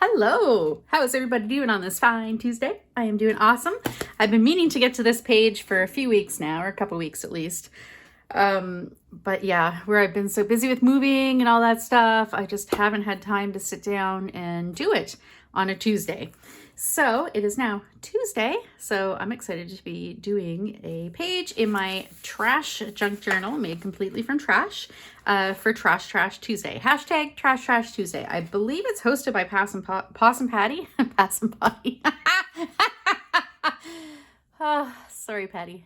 Hello! How is everybody doing on this fine Tuesday? I am doing awesome. I've been meaning to get to this page for a few weeks now, or a couple weeks at least. But yeah, where I've been so busy with moving and all that stuff, I just haven't had time to sit down and do it on a Tuesday. So it is now Tuesday, so I'm excited to be doing a page in my trash junk journal made completely from trash for Trash Trash Tuesday. Hashtag Trash Trash Tuesday. I believe it's hosted by Possum Patty. Possum Patty. Oh, sorry, Patty.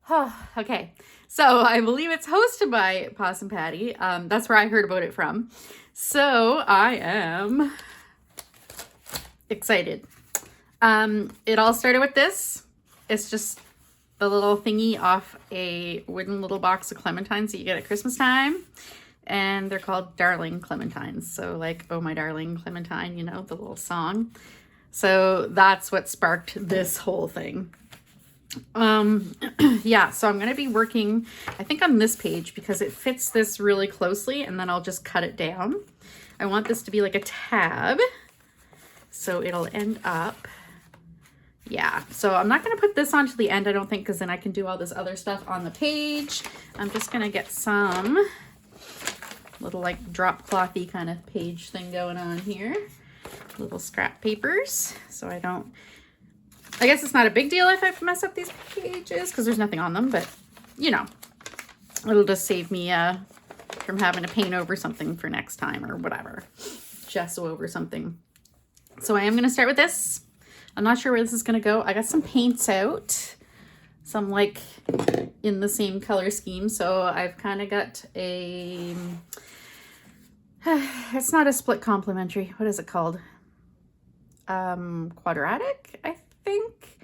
Oh, okay, so I believe it's hosted by Possum Patty. That's where I heard about it from. So I am excited. It all started with this. It's just the little thingy off a wooden little box of clementines that you get at Christmas time. And they're called Darling Clementines. So like, oh my darling Clementine, you know, the little song. So that's what sparked this whole thing. Yeah, so I'm going to be working, I think on this page because it fits this really closely, and then I'll just cut it down. I want this to be like a tab. So it'll end up, yeah. So I'm not going to put this on to the end, I don't think, because then I can do all this other stuff on the page. I'm just going to get some little like drop clothy kind of page thing going on here. Little scrap papers. So I guess it's not a big deal if I mess up these pages because there's nothing on them, but you know, it'll just save me from having to paint over something for next time or whatever. Gesso over something. So I am going to start with this. I'm not sure where this is going to go. I got some paints out, some like in the same color scheme. So I've kind of got a, it's not a split complementary. What is it called? Quadratic, I think.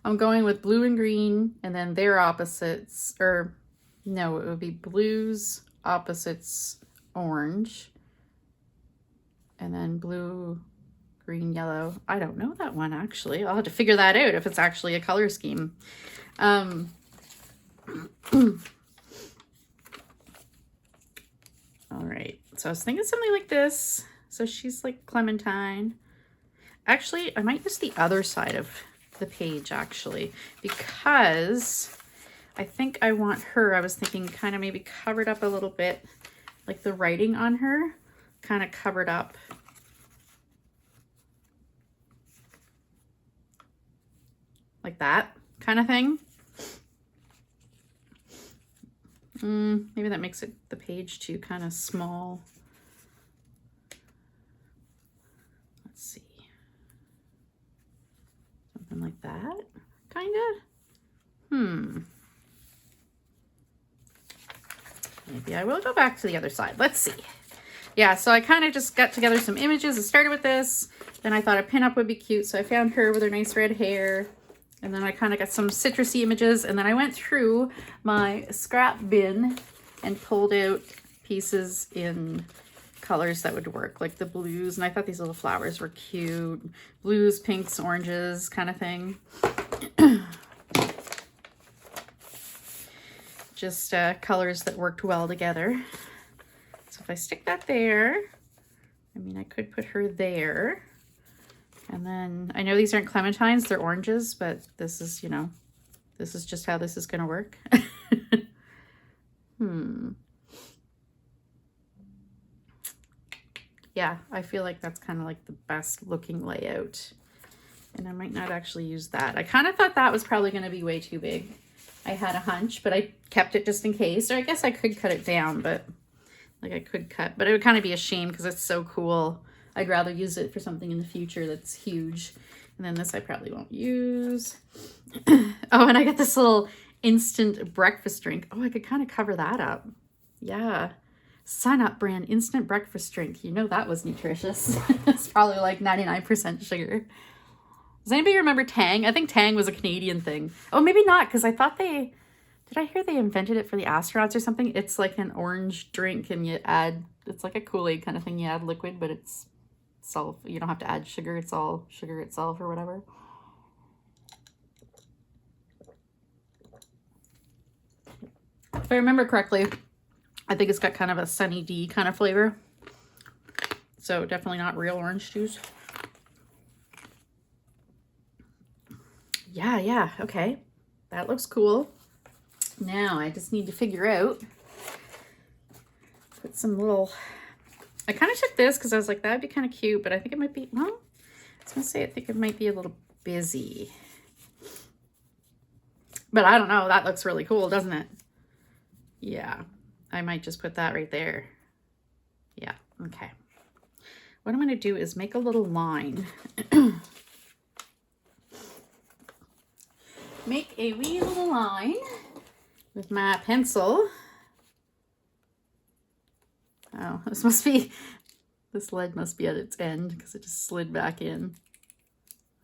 I'm going with blue and green, and then their opposites, or no, it would be blues, opposites, orange, and then blue, green, yellow. I don't know that one actually. I'll have to figure that out if it's actually a color scheme. All right, so I was thinking something like this. So she's like Clementine. Actually, I might use the other side of the page actually, because I think I want her, I was thinking kind of maybe covered up a little bit, like the writing on her kind of covered up. Like that kind of thing. Maybe that makes it the page too kind of small. Let's see. Something like that, kind of. Maybe I will go back to the other side. Let's see. Yeah, so I kind of just got together some images. I started with this. Then I thought a pinup would be cute. So I found her with her nice red hair. And then I kind of got some citrusy images. And then I went through my scrap bin and pulled out pieces in colors that would work, like the blues. And I thought these little flowers were cute. Blues, pinks, oranges kind of thing. Just colors that worked well together. So if I stick that there, I mean, I could put her there. And then I know these aren't clementines, they're oranges, but this is, you know, this is just how this is going to work. Yeah, I feel like that's kind of like the best looking layout. And I might not actually use that. I kind of thought that was probably going to be way too big. I had a hunch, but I kept it just in case. Or I guess I could cut it down, but like I could cut, but it would kind of be a shame because it's so cool. I'd rather use it for something in the future that's huge. And then this I probably won't use. Oh, and I got this little instant breakfast drink. Oh, I could kind of cover that up. Yeah. Sun Up brand instant breakfast drink. You know that was nutritious. It's probably like 99% sugar. Does anybody remember Tang? I think Tang was a Canadian thing. Oh, maybe not, because I thought did I hear they invented it for the astronauts or something? It's like an orange drink and you add, it's like a Kool-Aid kind of thing. You add liquid, but it's self, you don't have to add sugar. It's all sugar itself or whatever. If I remember correctly, I think it's got kind of a Sunny D kind of flavor. So definitely not real orange juice. Yeah, okay. That looks cool. Now I just need to figure out, put some little, I kind of took this because I was like, that'd be kind of cute, but I think it might be, well, I was going to say, I think it might be a little busy. But I don't know. That looks really cool, doesn't it? Yeah, I might just put that right there. Yeah, okay. What I'm going to do is make a little line. Make a wee little line with my pencil. Oh, this lead must be at its end because it just slid back in.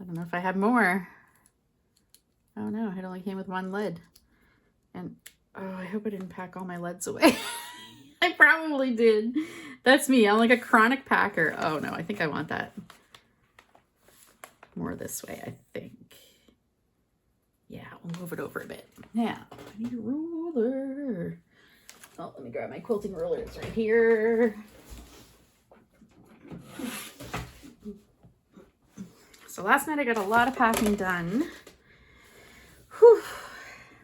I don't know if I have more. Oh no, it only came with one lead. And oh, I hope I didn't pack all my leads away. I probably did. That's me. I'm like a chronic packer. Oh no, I think I want that more this way, I think. Yeah, we'll move it over a bit. Now, I need a ruler. Oh, let me grab my quilting ruler. It's right here. So last night I got a lot of packing done. Whew.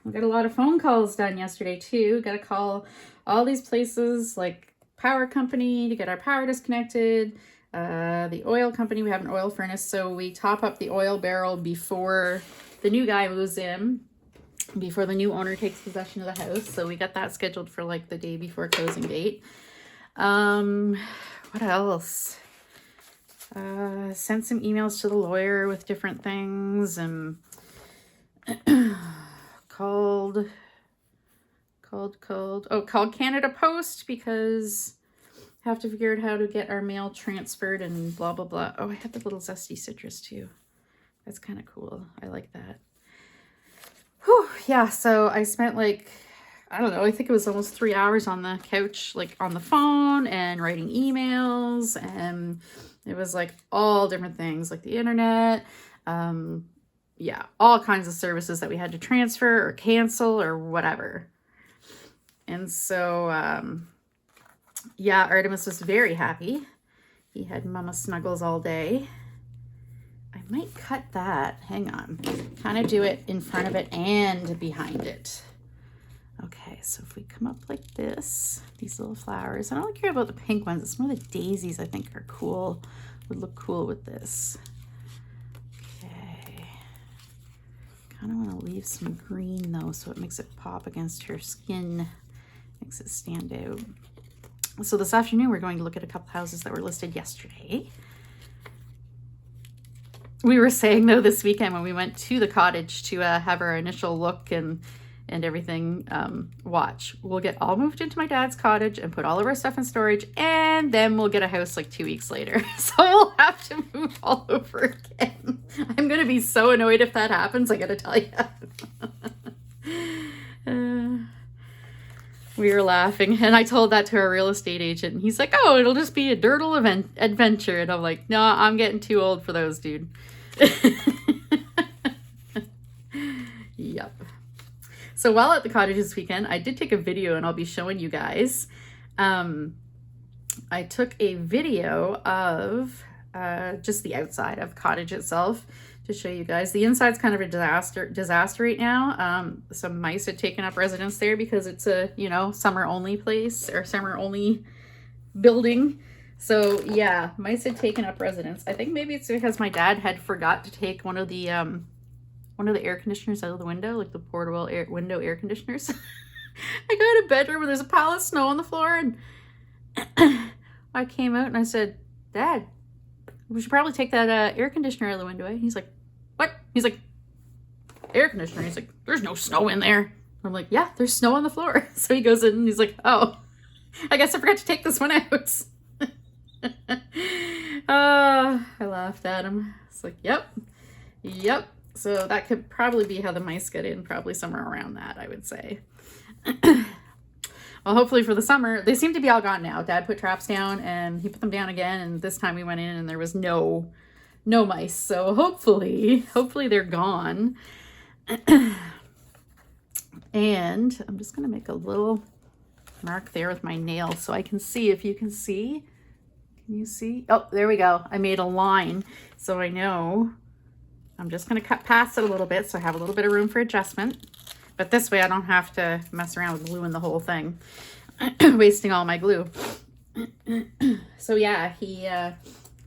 We got a lot of phone calls done yesterday too. Got to call all these places like power company to get our power disconnected. The oil company, we have an oil furnace, so we top up the oil barrel before the new guy moves in, before the new owner takes possession of the house. So we got that scheduled for like the day before closing date. What else? Sent some emails to the lawyer with different things, and called Canada Post because I have to figure out how to get our mail transferred and blah, blah, blah. Oh, I have the little zesty citrus too. That's kind of cool. I like that. Whew, yeah, so I spent like, I don't know, I think it was almost 3 hours on the couch, like on the phone and writing emails. And it was like all different things like the internet. Yeah, all kinds of services that we had to transfer or cancel or whatever. And so, yeah, Artemis was very happy. He had Mama Snuggles all day. I might cut that. Hang on. Kind of do it in front of it and behind it. Okay, so if we come up like this, these little flowers. I don't really care about the pink ones. It's more the daisies I think are cool. Would look cool with this. Okay. Kind of want to leave some green though, so it makes it pop against her skin. Makes it stand out. So this afternoon we're going to look at a couple houses that were listed yesterday. We were saying though this weekend when we went to the cottage to have our initial look and everything, watch, we'll get all moved into my dad's cottage and put all of our stuff in storage, and then we'll get a house like 2 weeks later. So we'll have to move all over again. I'm gonna be so annoyed if that happens, I gotta tell you. We were laughing, and I told that to our real estate agent, and he's like, oh, it'll just be a dirtle adventure. And I'm like, no, I'm getting too old for those, dude. Yep. So while at the cottage this weekend, I did take a video, and I'll be showing you guys. I took a video of just the outside of the cottage itself to show you guys. The inside's kind of a disaster right now. Some mice had taken up residence there because it's a, you know, summer only place or summer only building. So yeah, mice had taken up residence. I think maybe it's because my dad had forgot to take one of the air conditioners out of the window, like the portable window air conditioners. I go to bedroom and there's a pile of snow on the floor, and I came out and I said, Dad, we should probably take that air conditioner out of the window. He's like, what? He's like, air conditioner. He's like, there's no snow in there. I'm like, yeah, there's snow on the floor. So he goes in and he's like, oh, I guess I forgot to take this one out. I laughed at him. It's like, yep. So that could probably be how the mice get in, probably somewhere around that, I would say. Well, hopefully for the summer, they seem to be all gone now. Dad put traps down and he put them down again, and this time we went in and there was no mice. So hopefully they're gone. And I'm just gonna make a little mark there with my nail so I can see if you can see. Can you see? Oh, there we go. I made a line, so I know I'm just going to cut past it a little bit so I have a little bit of room for adjustment. But this way I don't have to mess around with gluing the whole thing, wasting all my glue. So yeah, he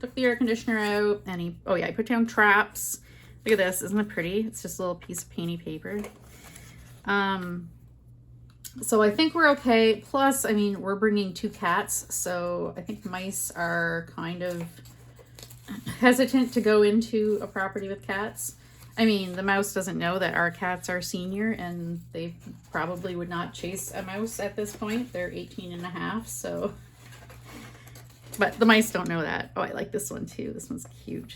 took the air conditioner out and he put down traps. Look at this, isn't it pretty? It's just a little piece of painty paper. So I think we're okay. Plus, I mean, we're bringing 2 cats, so I think mice are kind of hesitant to go into a property with cats. I mean, the mouse doesn't know that our cats are senior, and they probably would not chase a mouse at this point. They're 18 and a half, so. But the mice don't know that. Oh, I like this one too. This one's cute.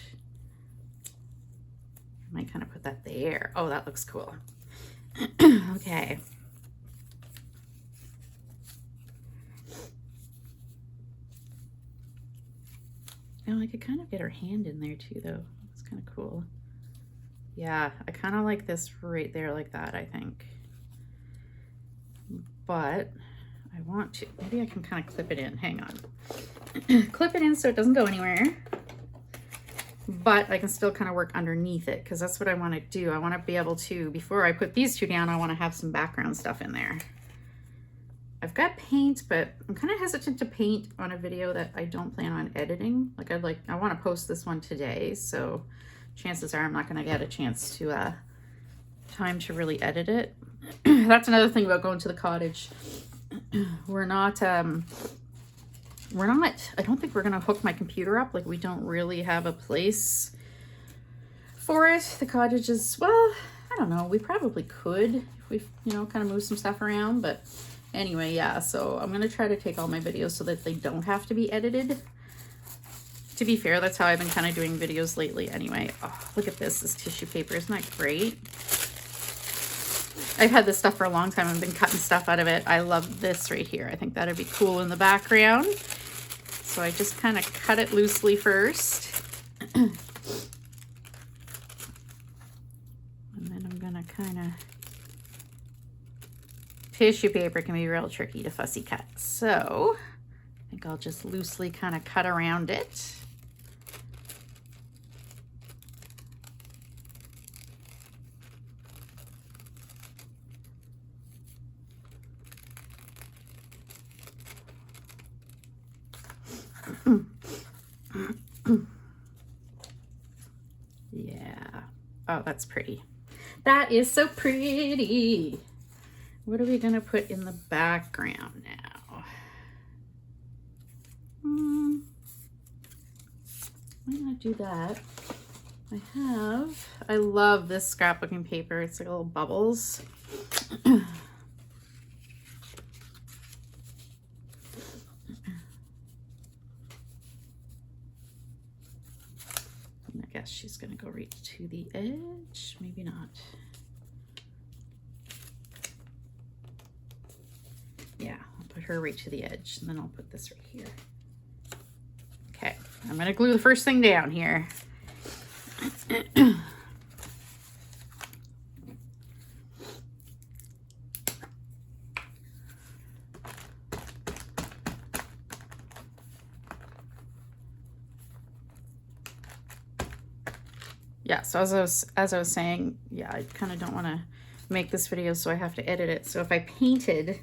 I might kind of put that there. Oh, that looks cool. Okay. Oh, I could kind of get her hand in there too, though. It's kind of cool. Yeah, I kind of like this right there like that, I think. But I want to, maybe I can kind of clip it in. Hang on. Clip it in so it doesn't go anywhere. But I can still kind of work underneath it because that's what I want to do. I want to be able to, before I put these 2 down, I want to have some background stuff in there. I've got paint, but I'm kind of hesitant to paint on a video that I don't plan on editing. I want to post this one today, so chances are I'm not going to get a chance to, time to really edit it. That's another thing about going to the cottage. We're not, I don't think we're going to hook my computer up. Like, we don't really have a place for it. The cottage is, well, I don't know. We probably could if we, you know, kind of move some stuff around, but anyway, yeah, so I'm going to try to take all my videos so that they don't have to be edited. To be fair, that's how I've been kind of doing videos lately anyway. Oh, look at this tissue paper. Isn't that great? I've had this stuff for a long time. I've been cutting stuff out of it. I love this right here. I think that'd be cool in the background. So I just kind of cut it loosely first. And then I'm going to kind of... Tissue paper can be real tricky to fussy cut. So I think I'll just loosely kind of cut around it. Yeah. Oh, that's pretty. That is so pretty. What are we going to put in the background now? Might not do that. I love this scrapbooking paper. It's like little bubbles. I guess she's going to go right to the edge. Maybe not. Yeah, I'll put her right to the edge, and then I'll put this right here. Okay, I'm going to glue the first thing down here. Yeah, so as I was saying, yeah, I kind of don't want to make this video, so I have to edit it. So if I painted,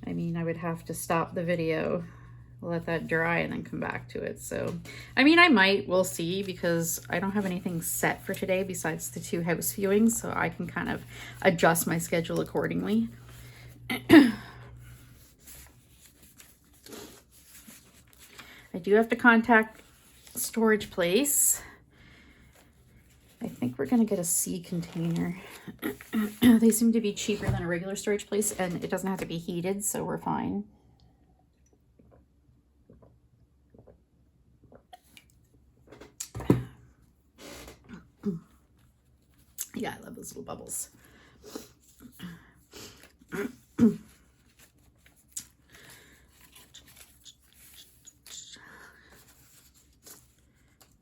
I mean, I would have to stop the video, let that dry, and then come back to it. So, I mean, I might, we'll see, because I don't have anything set for today besides the 2 house viewings, so I can kind of adjust my schedule accordingly. I do have to contact storage place. I think we're going to get a sea container. They seem to be cheaper than a regular storage place, and it doesn't have to be heated, so we're fine. Yeah, I love those little bubbles.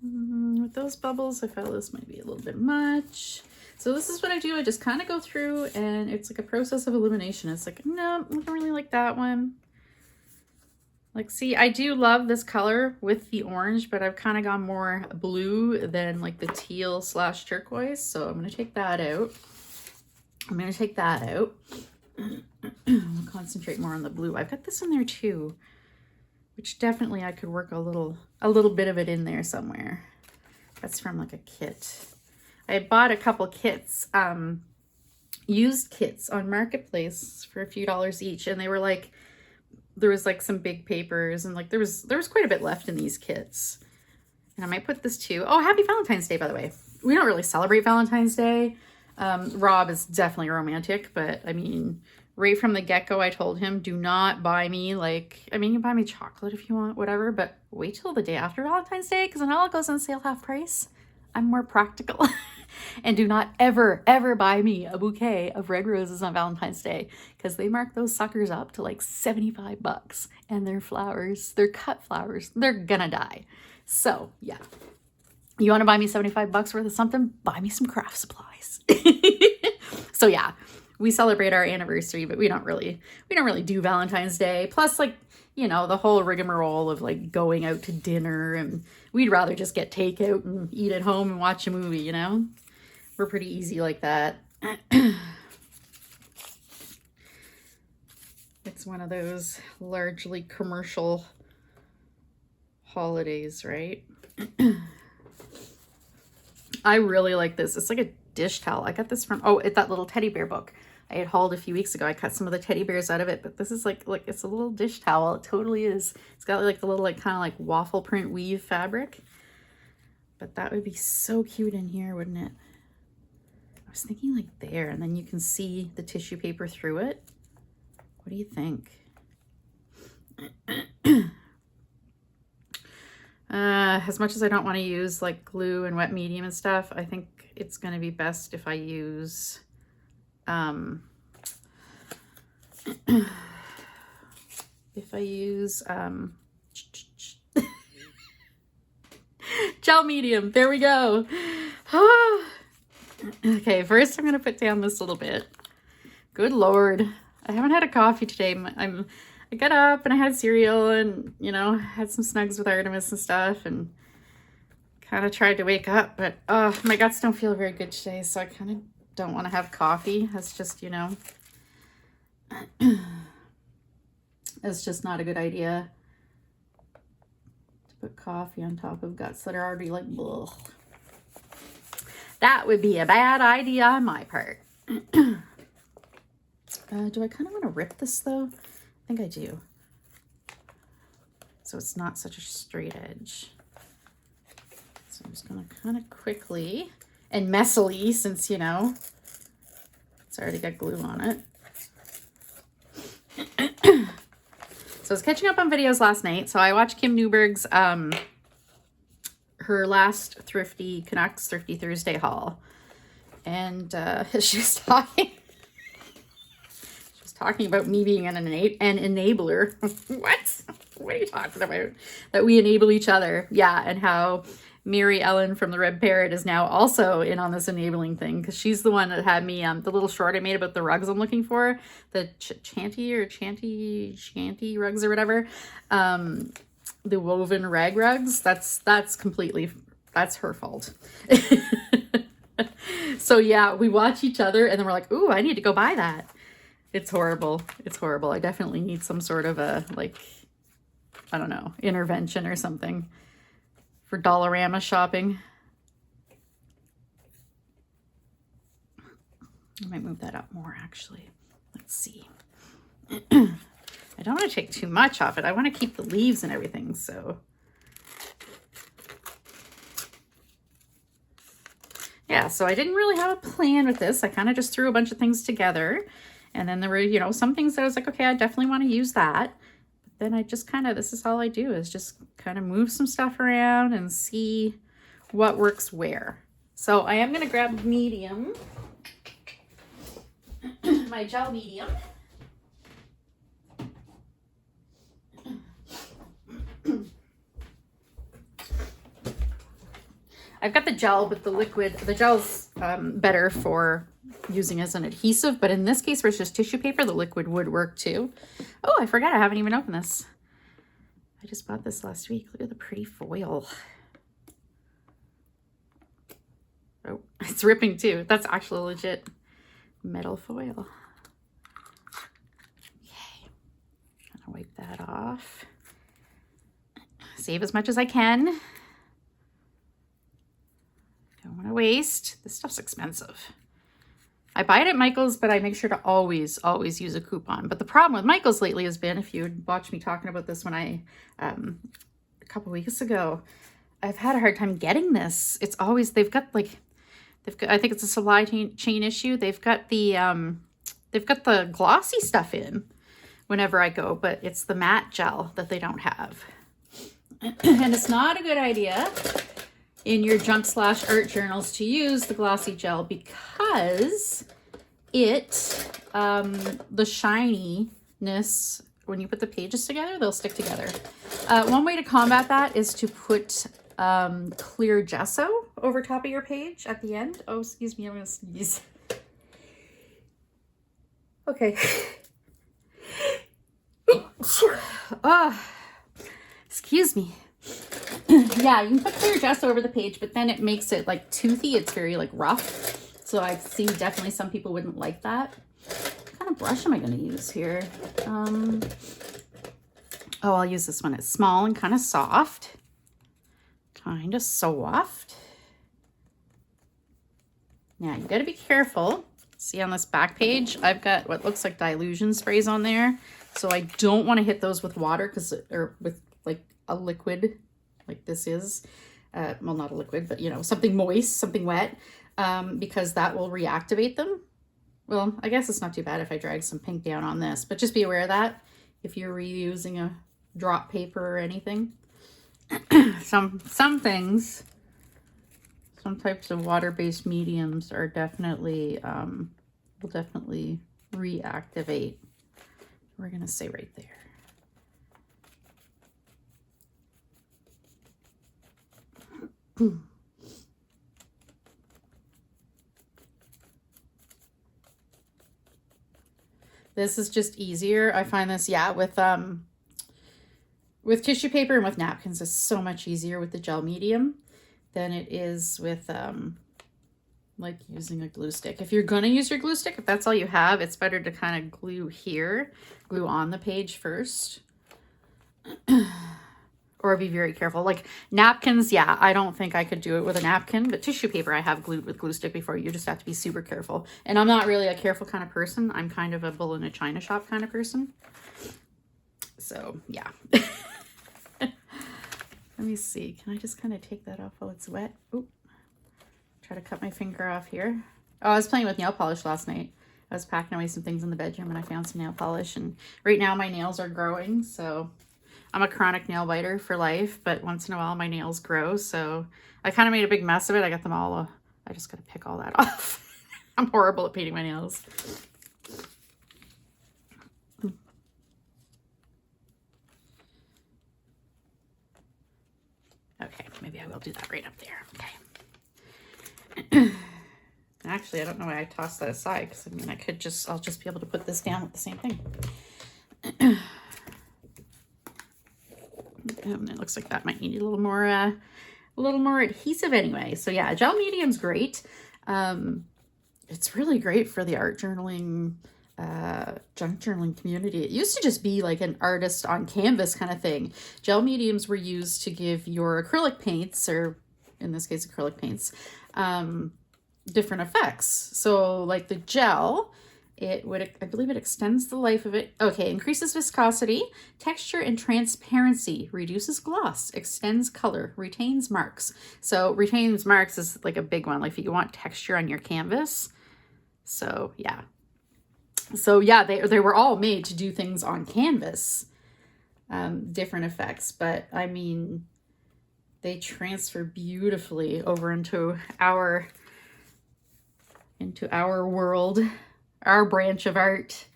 With those bubbles, I felt this might be a little bit much. So this is what I do. I just kind of go through, and it's like a process of elimination. It's like, no, I don't really like that one. Like, see, I do love this color with the orange, but I've kind of gone more blue than like the teal / turquoise. So I'm going to take that out. I'll concentrate more on the blue. I've got this in there too, which definitely I could work a little bit of it in there somewhere. That's from like a kit. I bought a couple kits, used kits on Marketplace for a few dollars each, and they were like, there was like some big papers, and like there was quite a bit left in these kits. And I might put this too. Oh, happy Valentine's Day, by the way. We don't really celebrate Valentine's Day. Rob is definitely romantic, but I mean, right from the get-go, I told him, do not buy me like, I mean, you buy me chocolate if you want, whatever, but wait till the day after Valentine's Day, because then all it goes on sale half price. I'm more practical. And do not ever, ever buy me a bouquet of red roses on Valentine's Day, because they mark those suckers up to like $75, and they're flowers, they're cut flowers, they're gonna die. So yeah, you want to buy me $75 worth of something, buy me some craft supplies. So yeah, we celebrate our anniversary, but we don't really do Valentine's Day. Plus, like, you know, the whole rigmarole of like going out to dinner, and we'd rather just get takeout and eat at home and watch a movie, you know? We're pretty easy like that. It's one of those largely commercial holidays, right? I really like this. It's like a dish towel. I got this from, oh, it's that little teddy bear book I had hauled a few weeks ago. I cut some of the teddy bears out of it, but this is like it's a little dish towel. It totally is. It's got like the little like kind of like waffle print weave fabric. But that would be so cute in here, wouldn't it? I was thinking like there, and then you can see the tissue paper through it. What do you think? As much as I don't want to use like glue and wet medium and stuff, I think it's going to be best if I use gel medium. There we go. Okay, first I'm going to put down this little bit. Good Lord. I haven't had a coffee today. I got up and I had cereal and, you know, had some snugs with Artemis and stuff, and kind of tried to wake up, but my guts don't feel very good today, so I kind of don't want to have coffee. That's just, you know, it's just not a good idea to put coffee on top of guts that are already like, bleh. That would be a bad idea on my part. Do I kind of want to rip this though? I think I do. So it's not such a straight edge. So I'm just going to kind of quickly and messily, since, you know, it's already got glue on it. So I was catching up on videos last night. So I watched Kim Newberg's, her last Thrifty Canucks Thrifty Thursday haul. And she was talking about me being an enabler. What? What are you talking about? That we enable each other. Yeah, and how Mary Ellen from the Red Parrot is now also in on this enabling thing, because she's the one that had me the little short I made about the rugs I'm looking for, the chanty rugs or whatever, the woven rag rugs. That's her fault. So yeah, we watch each other and then we're like, ooh, I need to go buy that. It's horrible. It's horrible. I definitely need some sort of a, like, I don't know, intervention or something for Dollarama shopping. I might move that up more, actually. Let's see. I don't want to take too much off it. I want to keep the leaves and everything, so. Yeah, so I didn't really have a plan with this. I kind of just threw a bunch of things together. And then there were, you know, some things that I was like, okay, I definitely want to use that. But then I just kind of, this is all I do, is just kind of move some stuff around and see what works where. So I am going to grab medium, my gel medium. I've got the gel, but the liquid, the gel's better for using as an adhesive, but in this case where it's just tissue paper, the liquid would work too. Oh, I forgot I haven't even opened this. I just bought this last week. Look at the pretty foil. Oh, it's ripping too. That's actually legit metal foil. Okay, I'm gonna wipe that off. Save as much as I can. Don't want to waste. This stuff's expensive. I buy it at Michael's, but I make sure to always use a coupon. But the problem with Michael's lately has been, if you would watch me talking about this when I, a couple weeks ago, I've had a hard time getting this. It's always, they've got, I think it's a supply chain issue. They've got the glossy stuff in whenever I go, but it's the matte gel that they don't have. And it's not a good idea in your junk/art journals to use the glossy gel because the shininess, when you put the pages together, they'll stick together. One way to combat that is to put clear gesso over top of your page at the end. Oh, excuse me, I'm gonna sneeze. Okay. Excuse me. Yeah, you can put clear gesso over the page, but then it makes it like toothy. It's very like rough. So I've seen definitely some people wouldn't like that. What kind of brush am I going to use here? Oh, I'll use this one. It's small and kind of soft. Kind of soft. Now you got to be careful. See on this back page, I've got what looks like dilution sprays on there. So I don't want to hit those with water or with like a liquid like this is. Well, not a liquid, but you know, something moist, something wet, because that will reactivate them. Well, I guess it's not too bad if I drag some pink down on this, but just be aware of that if you're reusing a drop paper or anything. Some things, some types of water-based mediums are definitely, will definitely reactivate. We're gonna say right there. This is just easier. I find this, yeah, with tissue paper and with napkins, it's so much easier with the gel medium than it is with like using a glue stick. If you're gonna use your glue stick, if that's all you have, it's better to kind of glue on the page first. Or be very careful. Like napkins, yeah, I don't think I could do it with a napkin, but tissue paper I have glued with glue stick before. You just have to be super careful. And I'm not really a careful kind of person. I'm kind of a bull in a china shop kind of person. So, yeah. Let me see. Can I just kind of take that off while it's wet? Oop. Try to cut my finger off here. Oh, I was playing with nail polish last night. I was packing away some things in the bedroom and I found some nail polish. And right now my nails are growing, so I'm a chronic nail biter for life, but once in a while my nails grow, so I kind of made a big mess of it. I got them all, I just got to pick all that off. I'm horrible at painting my nails. Okay, maybe I will do that right up there. Okay. Actually, I don't know why I tossed that aside, because I mean, I'll just be able to put this down with the same thing. And it looks like that might need a little more adhesive anyway. So yeah, gel medium's great. It's really great for the art journaling, junk journaling community. It used to just be like an artist on canvas kind of thing. Gel mediums were used to give your acrylic paints, or in this case acrylic paints, different effects. So like the gel, I believe it extends the life of it. Okay, increases viscosity, texture, and transparency, reduces gloss, extends color, retains marks. So retains marks is like a big one, like if you want texture on your canvas. So yeah. So yeah, they were all made to do things on canvas, different effects, but I mean, they transfer beautifully over into our world, our branch of art.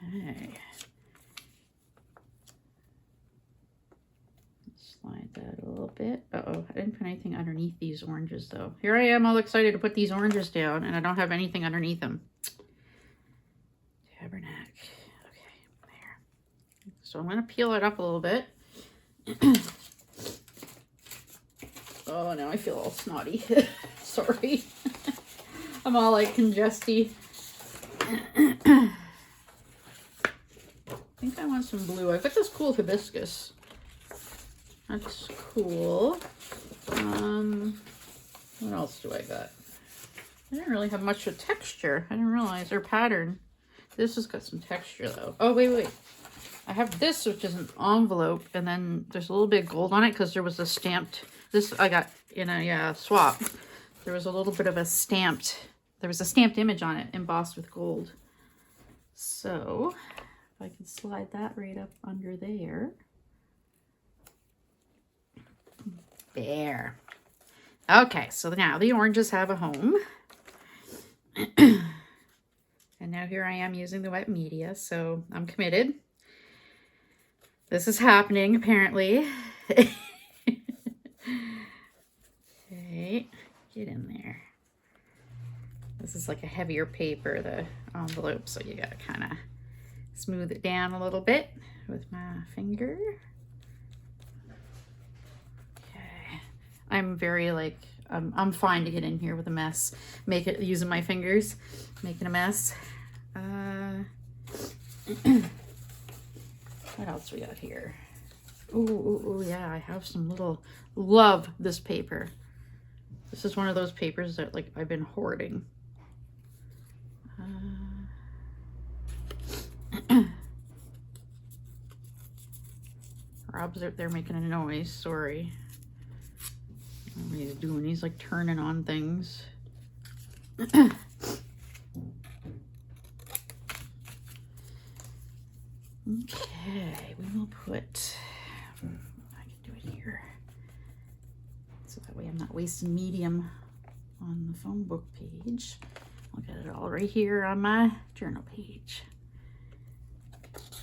Okay. Slide that a little bit. Uh-oh, I didn't put anything underneath these oranges though. Here I am all excited to put these oranges down and I don't have anything underneath them. So I'm going to peel it up a little bit. Oh, now I feel all snotty. Sorry. I'm all like congesty. I think I want some blue. I've got this cool hibiscus. That's cool. What else do I got? I didn't really have much of texture. I didn't realize, or pattern. This has got some texture though. Oh, wait. I have this, which is an envelope, and then there's a little bit of gold on it because there was a stamped, this I got in a swap. There was a little bit of a stamped, there was a stamped image on it, embossed with gold. So, if I can slide that right up under there. There. Okay, so now the oranges have a home. And now here I am using the wet media, so I'm committed. This is happening, apparently. Okay, get in there. This is like a heavier paper, the envelope, so you gotta kind of smooth it down a little bit with my finger. Okay, I'm very like, I'm fine to get in here with a mess. Make it using my fingers, making a mess. What else we got here? Ooh, yeah, I have some little, love this paper. This is one of those papers that like I've been hoarding. Rob's out there making a noise, sorry. I don't know what he's doing, he's like turning on things. Okay, we will put, I can do it here. So that way I'm not wasting medium on the phone book page. I'll get it all right here on my journal page.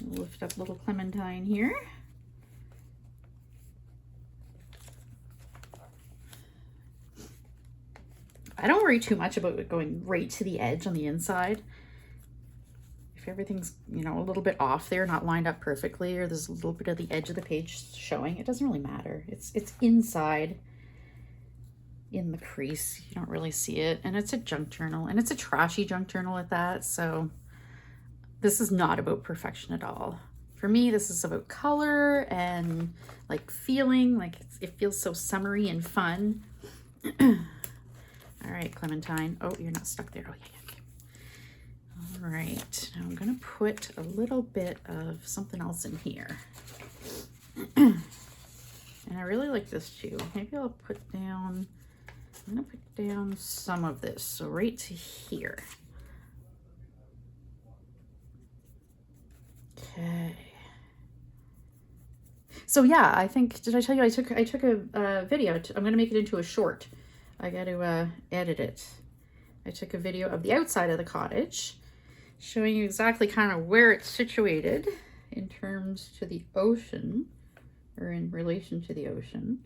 Lift up little Clementine here. I don't worry too much about it going right to the edge on the inside. If everything's, you know, a little bit off there, not lined up perfectly, or there's a little bit of the edge of the page showing, it doesn't really matter. It's inside in the crease. You don't really see it. And it's a junk journal, and it's a trashy junk journal at that. So this is not about perfection at all. For me, this is about color and like feeling like it feels so summery and fun. All right, Clementine. Oh, you're not stuck there. Oh, yeah. Okay. All right. Now I'm going to put a little bit of something else in here. And I really like this too. Maybe I'll put down, I'm going to put down some of this. So right to here. Okay. So yeah, I think, did I tell you I took a video. I'm going to make it into a short. I got to edit it. I took a video of the outside of the cottage, showing you exactly kind of where it's situated in terms to the ocean, or in relation to the ocean.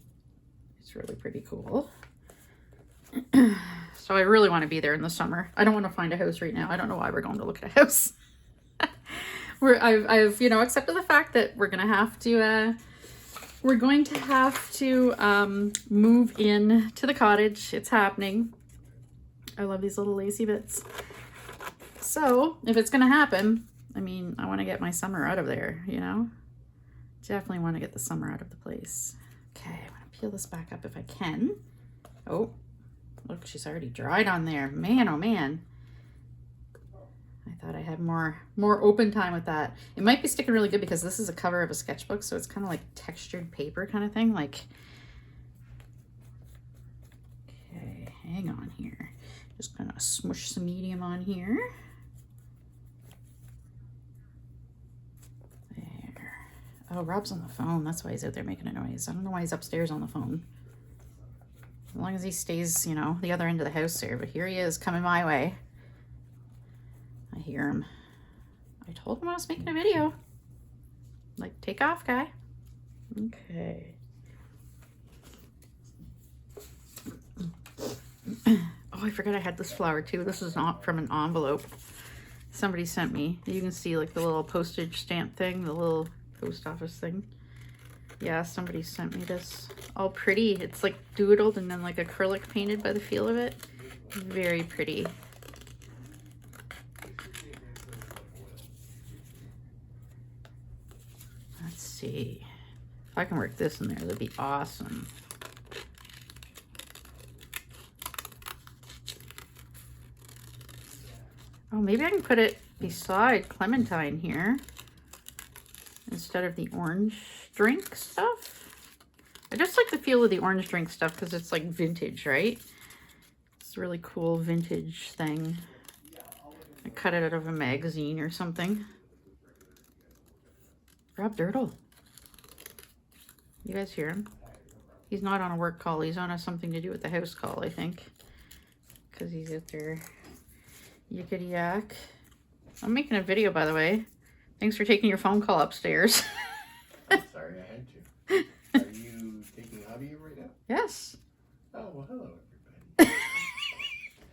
It's really pretty cool. So I really want to be there in the summer. I don't want to find a house right now. I don't know why we're going to look at a house. I've you know, accepted the fact that we're going to have to move in to the cottage. It's happening. I love these little lacy bits. So if it's going to happen, I mean, I want to get my summer out of there, you know? Definitely want to get the summer out of the place. Okay, I'm going to peel this back up if I can. Oh, look, she's already dried on there. Man, oh man. I thought I had more open time with that. It might be sticking really good because this is a cover of a sketchbook, so it's kind of like textured paper kind of thing. Like, okay, hang on here. Just gonna smush some medium on here. There. Oh, Rob's on the phone. That's why he's out there making a noise. I don't know why he's upstairs on the phone. As long as he stays, you know, the other end of the house there. But here he is coming my way. I hear him. I told him I was making a video. Like, take off, guy. Okay. Oh, I forgot I had this flower too. This is not from an envelope somebody sent me. You can see like the little postage stamp thing, the little post office thing. Yeah, somebody sent me this. All pretty. It's like doodled and then like acrylic painted by the feel of it. Very pretty. Let's see. If I can work this in there, that'd be awesome. Oh, maybe I can put it beside Clementine here instead of the orange drink stuff. I just like the feel of the orange drink stuff because it's like vintage, right? It's a really cool vintage thing. I cut it out of a magazine or something. Rob Dirtle. You guys hear him? He's not on a work call. He's on a something to do with the house call, I think. Because he's out there. Yickety yak. I'm making a video, by the way. Thanks for taking your phone call upstairs. I'm sorry, I had to. Are you taking audio right now? Yes. Oh, well, hello, everybody.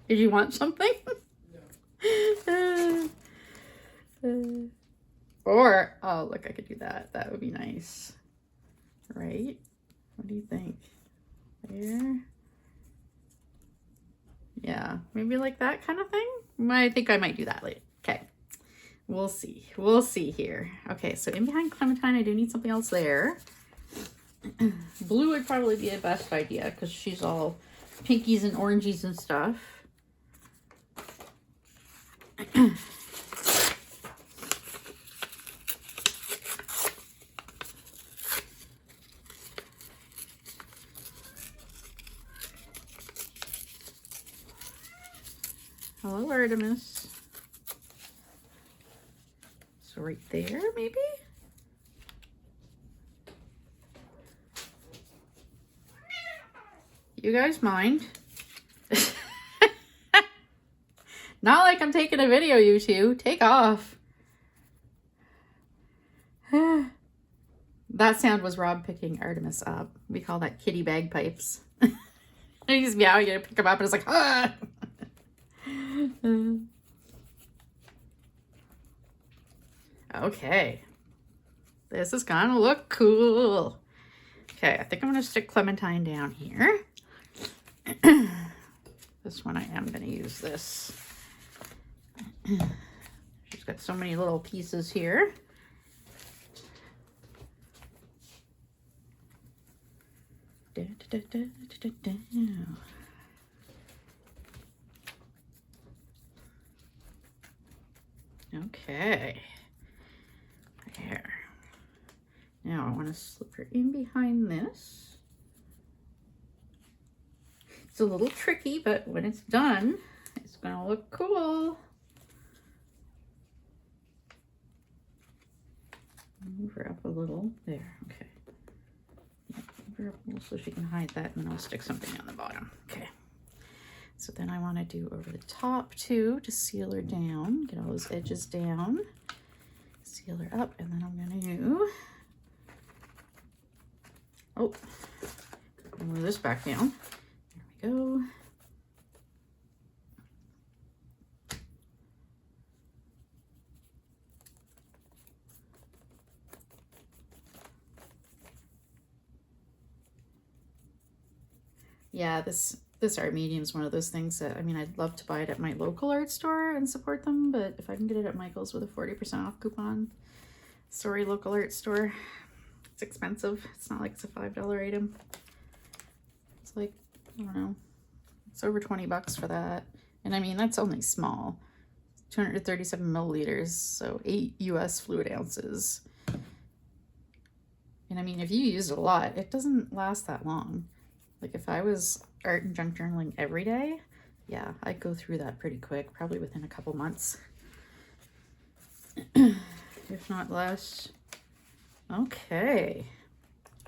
Did you want something? No. Or, oh, look, I could do that. That would be nice. Right? What do you think? There? Yeah, maybe like that kind of thing. I think I might do that later. Okay, we'll see. We'll see here. Okay, so in behind Clementine, I do need something else there. Blue would probably be the best idea because she's all pinkies and oranges and stuff. Hello, Artemis. So right there, maybe? You guys mind? Not like I'm taking a video, you two. Take off. That sound was Rob picking Artemis up. We call that kitty bagpipes. He's meowing, you pick him up, and it's like, ah! Okay. This is gonna look cool. Okay, I think I'm gonna stick Clementine down here. This one I am gonna use this. She's got so many little pieces here. Da, da, da, da, da, da. Okay. There. Now I want to slip her in behind this. It's a little tricky, but when it's done, it's going to look cool. Move her up a little. There, okay. Move her up a little so she can hide that, and then I'll stick something on the bottom. Okay. So then I want to do over the top too to seal her down, get all those edges down, seal her up, and then I'm going to, oh, move this back down. There we go. Yeah, this art medium is one of those things that, I mean, I'd love to buy it at my local art store and support them, but if I can get it at Michael's with a 40% off coupon, sorry, local art store, it's expensive. It's not like it's a $5 item. It's like, I don't know, it's over 20 bucks for that. And I mean, that's only small, 237 milliliters, so 8 US fluid ounces. And I mean, if you use it a lot, it doesn't last that long. Like if I was art and junk journaling every day, yeah, I'd go through that pretty quick, probably within a couple months. If not less. Okay.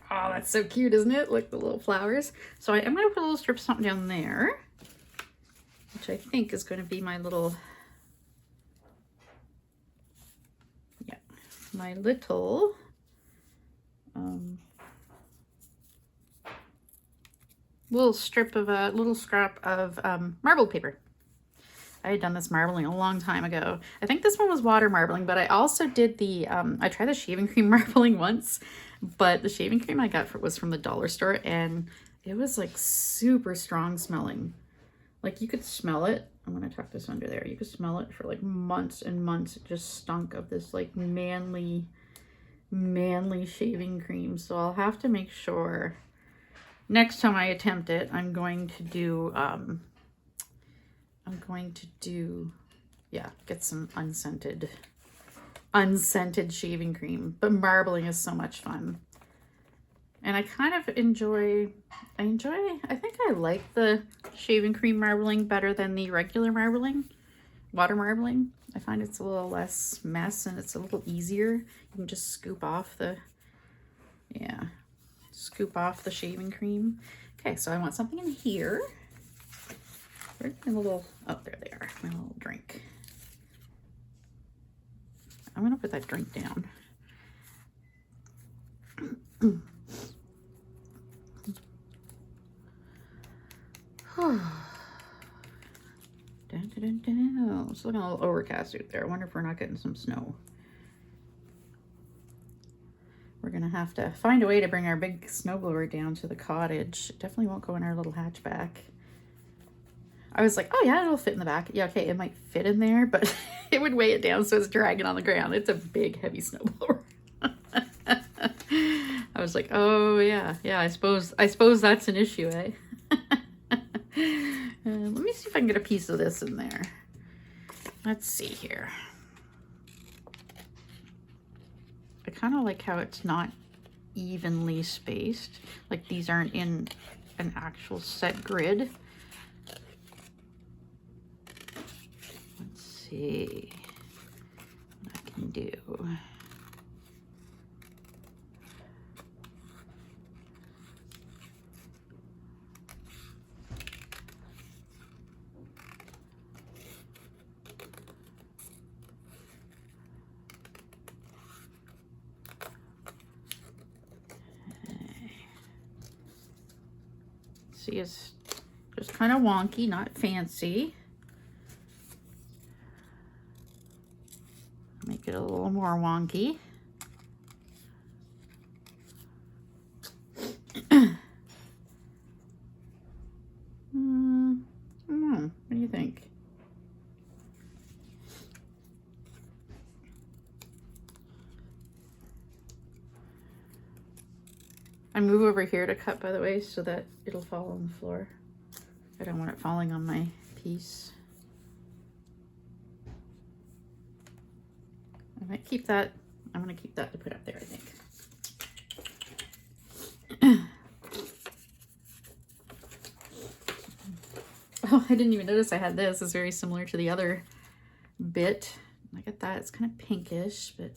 Oh, that's so cute, isn't it? Like the little flowers. So I am going to put a little strip of something down there, which I think is going to be my little, yeah, my little, little strip of a little scrap of marbled paper. I had done this marbling a long time ago. I think this one was water marbling, but I also did the, I tried the shaving cream marbling once, but the shaving cream I got was from the dollar store, and it was like super strong smelling. Like you could smell it. I'm gonna tuck this under there. You could smell it for like months and months. It just stunk of this like manly shaving cream. So I'll have to make sure next time I attempt it, I'm going to do, yeah, get some unscented shaving cream. But marbling is so much fun. And I kind of I think I like the shaving cream marbling better than the regular marbling, water marbling. I find it's a little less mess and it's a little easier. You can just scoop off the shaving cream. Okay, so I want something in here. Where's my little, oh, there they are, my little drink. I'm gonna put that drink down. It's looking a little overcast out there. I wonder if we're not getting some snow. We're gonna have to find a way to bring our big snowblower down to the cottage. It definitely won't go in our little hatchback. I was like, oh yeah, it'll fit in the back. Yeah, okay, it might fit in there, but it would weigh it down so it's dragging on the ground. It's a big, heavy snowblower. I was like, oh yeah, I suppose that's an issue, eh? Let me see if I can get a piece of this in there. Let's see here. I kind of like how it's not evenly spaced. Like these aren't in an actual set grid. Let's see what I can do. See, it's just kind of wonky, not fancy. Make it a little more wonky. What do you think? I move over here to cut, by the way, so that it'll fall on the floor. I don't want it falling on my piece. I might keep that. I'm going to keep that to put up there, I think. Oh, I didn't even notice I had this. It's very similar to the other bit. Look at that. It's kind of pinkish, but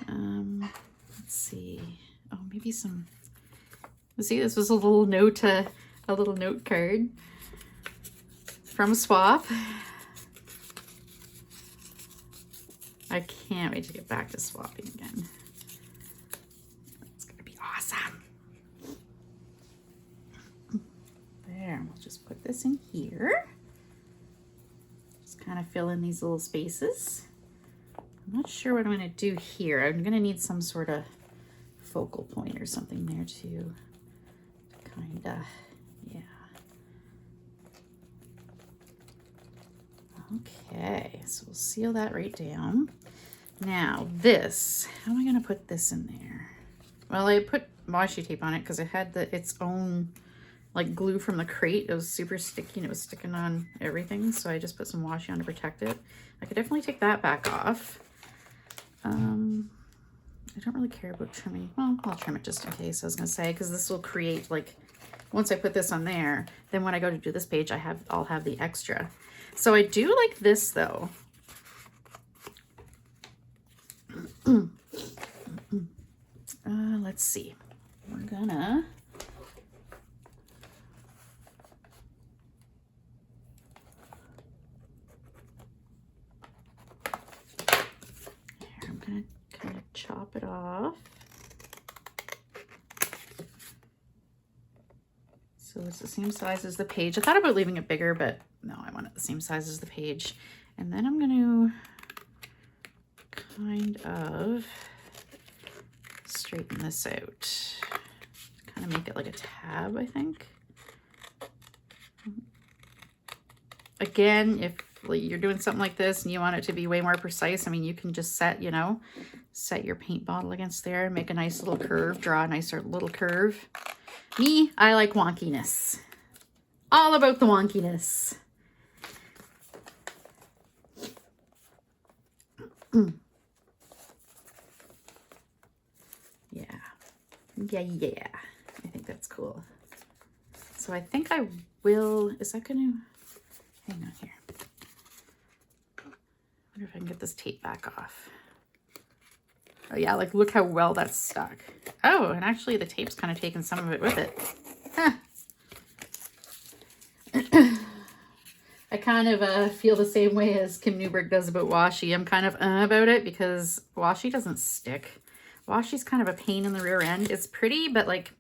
let's see. Oh, maybe some. See, this was a little note card from Swap. I can't wait to get back to swapping again. It's gonna be awesome. There, we'll just put this in here. Just kind of fill in these little spaces. I'm not sure what I'm gonna do here. I'm gonna need some sort of focal point or something there too. Kinda, yeah. Okay, so we'll seal that right down. Now this, how am I gonna put this in there? Well, I put washi tape on it because it had its own like glue from the crate. It was super sticky and it was sticking on everything, so I just put some washi on to protect it. I could definitely take that back off. I don't really care about trimming. Well, I'll trim it just in case, I was gonna say, because this will create, like, once I put this on there, then when I go to do this page, I'll have the extra. So I do like this though. Let's see. We're gonna kind of chop it off. So it's the same size as the page. I thought about leaving it bigger, but no, I want it the same size as the page. And then I'm going to kind of straighten this out. Kind of make it like a tab, I think. Again, if you're doing something like this and you want it to be way more precise, I mean, you can just set, you know, set your paint bottle against there, make a nice little curve, draw a nicer little curve. Me, I like wonkiness. All about the wonkiness. Yeah. Yeah. I think that's cool. So I think I will, is that gonna, hang on here. I wonder if I can get this tape back off. Oh yeah, like look how well that's stuck. Oh, and actually the tape's kind of taken some of it with it. Huh. I kind of feel the same way as Kim Newberg does about washi. I'm kind of about it because washi doesn't stick. Washi's kind of a pain in the rear end. It's pretty, but like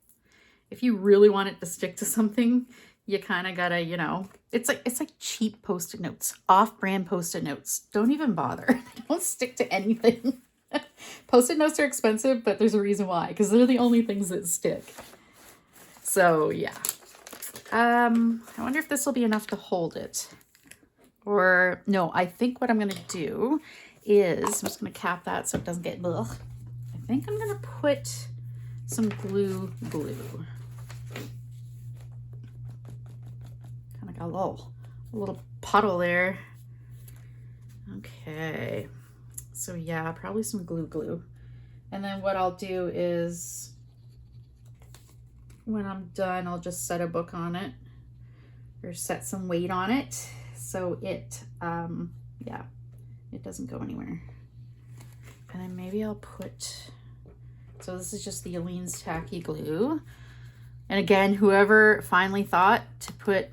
if you really want it to stick to something, you kind of gotta, you know, it's like cheap Post-it notes, off-brand Post-it notes. Don't even bother. They don't stick to anything. Post-it notes are expensive, but there's a reason why, because they're the only things that stick. So yeah. I wonder if this will be enough to hold it. Or no, I think what I'm gonna do is, I'm just gonna cap that so it doesn't get, ugh. I think I'm gonna put some glue. Kind of got a little puddle there. Okay. So yeah, probably some glue. And then what I'll do is when I'm done, I'll just set a book on it or set some weight on it. So it, yeah, it doesn't go anywhere. And then maybe I'll put, so this is just the Aleene's Tacky Glue. And again, whoever finally thought to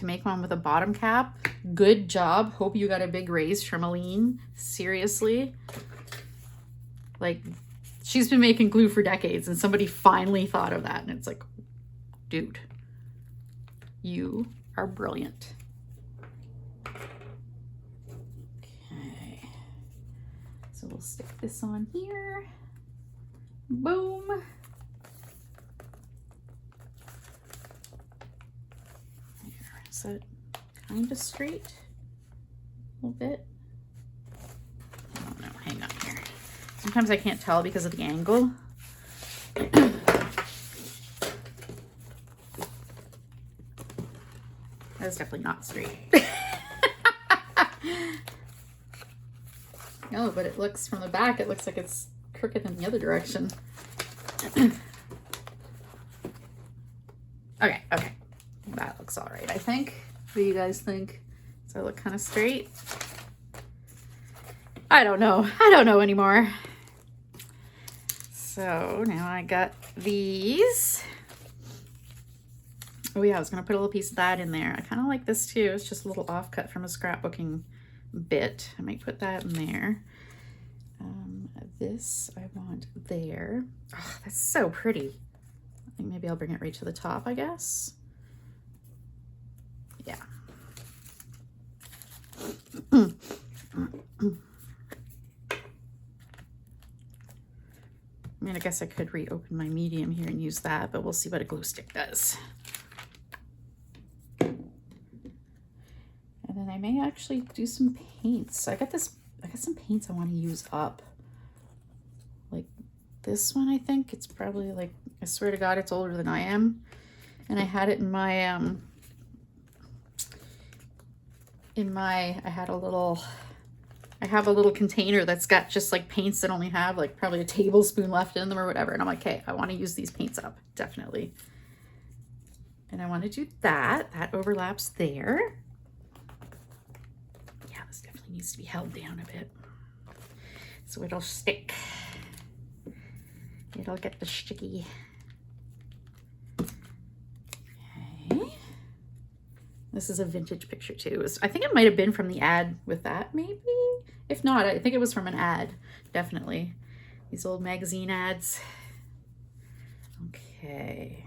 make one with a bottom cap, good job. Hope you got a big raise from Aleene. Seriously. Like, she's been making glue for decades and somebody finally thought of that. And it's like, dude, you are brilliant. Okay. So we'll stick this on here. Boom. Is that kind of straight? A little bit? I don't know. Hang on here. Sometimes I can't tell because of the angle. That's definitely not straight. No, but it looks from the back, it looks like it's crooked in the other direction. Okay. That looks all right, I think. What do you guys think? Does that look kind of straight? I don't know anymore. So now I got these. Oh yeah, I was gonna put a little piece of that in there. I kind of like this too. It's just a little offcut from a scrapbooking bit. I might put that in there. This I want there. Oh, that's so pretty. I think maybe I'll bring it right to the top, I guess. Yeah. I mean, I guess I could reopen my medium here and use that, but we'll see what a glue stick does. And then I may actually do some paints. I got some paints I want to use up. Like this one, I think it's probably like, I swear to God, it's older than I am. And I had it in my, I have a little container that's got just like paints that only have like probably a tablespoon left in them or whatever. And I'm like, hey, I want to use these paints up, definitely. And I want to do that. That overlaps there. Yeah, this definitely needs to be held down a bit so it'll stick. It'll get the sticky. Okay. This is a vintage picture too. I think it might have been from the ad with that, maybe. If not, I think it was from an ad, definitely. These old magazine ads. Okay.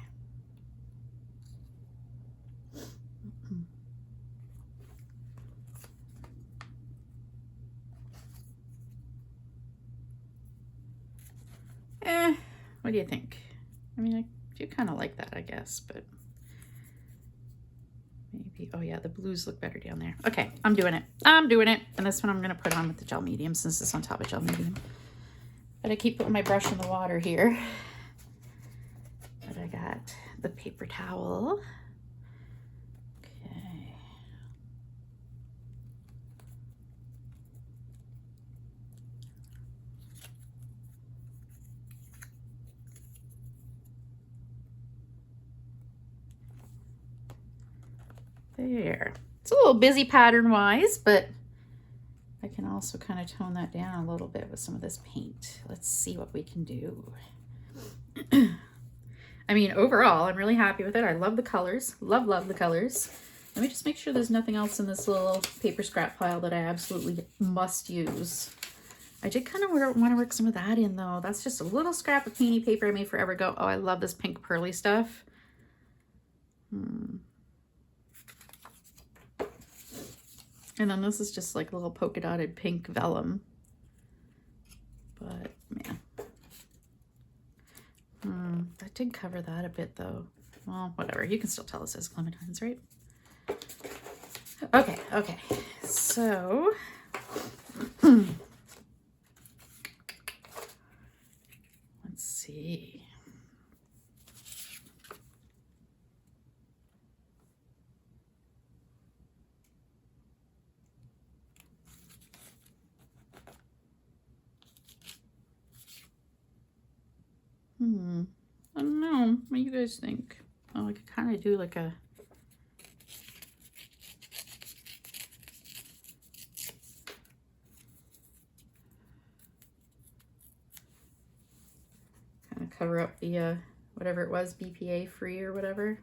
What do you think? I mean, I do kind of like that, I guess, but maybe, oh yeah, the blues look better down there. Okay, I'm doing it. I'm doing it. And this one I'm gonna put on with the gel medium since it's on top of gel medium. But I keep putting my brush in the water here. But I got the paper towel. Okay. There. It's a little busy pattern wise, but I can also kind of tone that down a little bit with some of this paint. Let's see what we can do. I mean, overall, I'm really happy with it. I love the colors. Love, love the colors. Let me just make sure there's nothing else in this little paper scrap pile that I absolutely must use. I did kind of want to work some of that in, though. That's just a little scrap of painty paper I made forever ago. Oh, I love this pink pearly stuff. And then this is just like a little polka dotted pink vellum. But, man. That did cover that a bit, though. Well, whatever. You can still tell it says clementines, right? Okay, okay. So... let's see. I don't know. What do you guys think? Oh, I could kind of do like a... kind of cover up the, whatever it was, BPA free or whatever.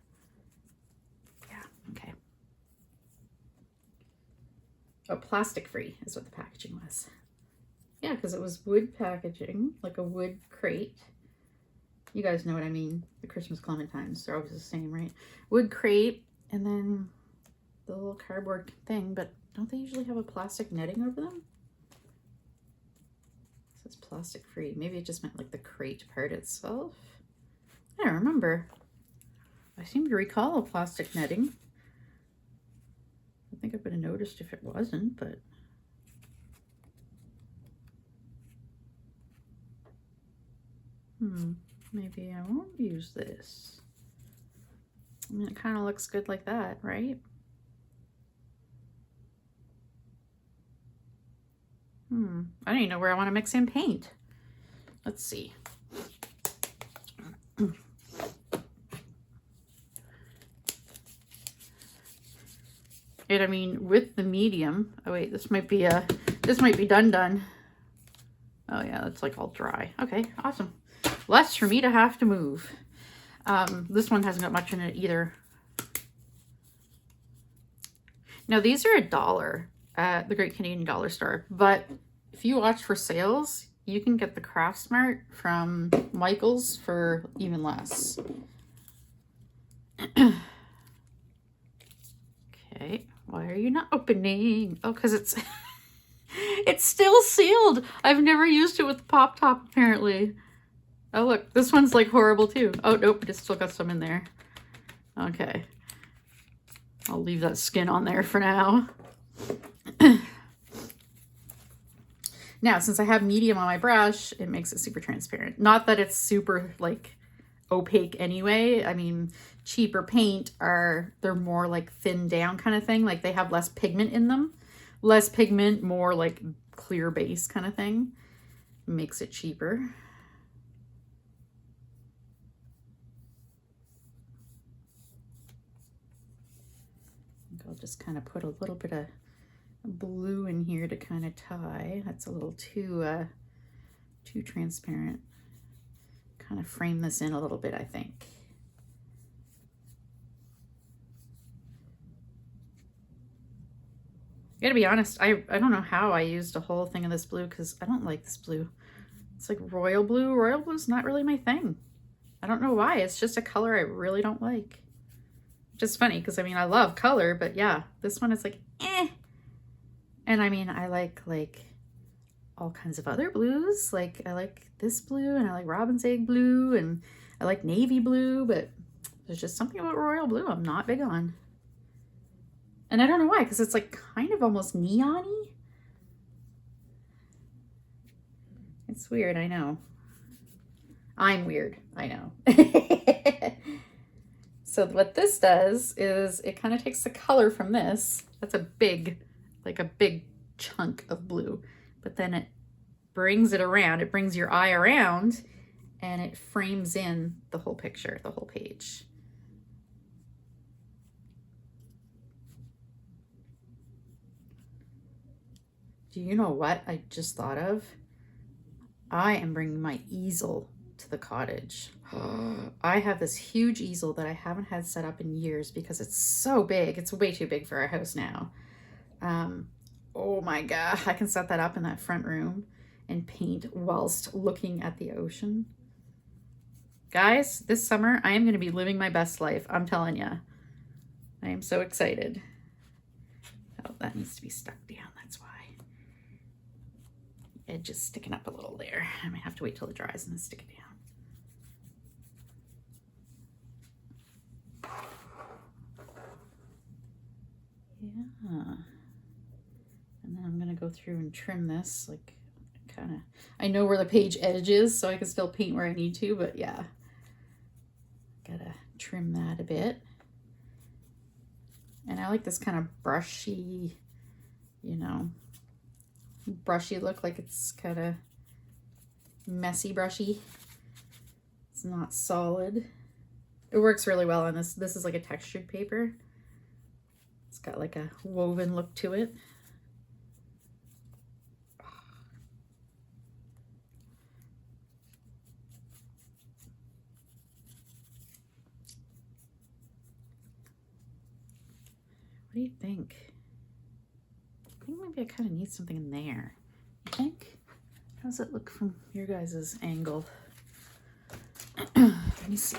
Yeah, okay. Oh, plastic free is what the packaging was. Yeah, because it was wood packaging, like a wood crate. You guys know what I mean. The Christmas clementines, they're always the same, right? Wood crate, and then the little cardboard thing, but don't they usually have a plastic netting over them? It says plastic free. Maybe it just meant like the crate part itself. I don't remember. I seem to recall a plastic netting. I think I would have noticed if it wasn't, but... maybe I won't use this. I mean, it kind of looks good like that, right? I don't even know where I want to mix in paint. Let's see. And I mean, with the medium, oh wait, this might be done. Oh yeah, that's like all dry. Okay, awesome. Less for me to have to move. This one hasn't got much in it either. Now these are $1 at the Great Canadian Dollar Store, but if you watch for sales, you can get the Craft Smart from Michael's for even less. Okay, why are you not opening? Oh, because it's it's still sealed. I've never used it with the pop top apparently. Oh look, this one's like horrible too. Oh nope, it's still got some in there. Okay. I'll leave that skin on there for now. Now, since I have medium on my brush, it makes it super transparent. Not that it's super like opaque anyway. I mean, cheaper paint they're more like thinned down kind of thing. Like they have less pigment in them. Less pigment, more like clear base kind of thing. Makes it cheaper. I'll just kind of put a little bit of blue in here to kind of tie. That's a little too transparent. Kind of frame this in a little bit, I think. I gotta be honest, I don't know how I used a whole thing of this blue because I don't like this blue. It's like royal blue. Royal blue's not really my thing. I don't know why. It's just a color I really don't like. Just funny because I mean I love color, but yeah, this one is like eh. And I mean I like all kinds of other blues. Like I like this blue and I like robin's egg blue and I like navy blue, but there's just something about royal blue I'm not big on. And I don't know why, because it's like kind of almost neon-y. It's weird, I know. I'm weird, I know. So what this does is it kind of takes the color from this. That's a big, like a big chunk of blue. But then it brings it around, it brings your eye around, and it frames in the whole picture, the whole page. Do you know what I just thought of? I am bringing my easel to the cottage. I have this huge easel that I haven't had set up in years because it's so big. It's way too big for our house now. Oh my God, I can set that up in that front room and paint whilst looking at the ocean. Guys, this summer I am going to be living my best life. I'm telling you. I am so excited. Oh, that needs to be stuck down. That's why. Edge is sticking up a little there. I might have to wait till it dries and then stick it down. Yeah. And then I'm going to go through and trim this, like kind of, I know where the page edge is, so I can still paint where I need to, but yeah. Gotta trim that a bit. And I like this kind of brushy, you know, brushy look, like it's kind of messy brushy. It's not solid. It works really well on this. This is like a textured paper. It's got like a woven look to it. What do you think? I think maybe I kind of need something in there. You think? How does it look from your guys' angle? Let me see.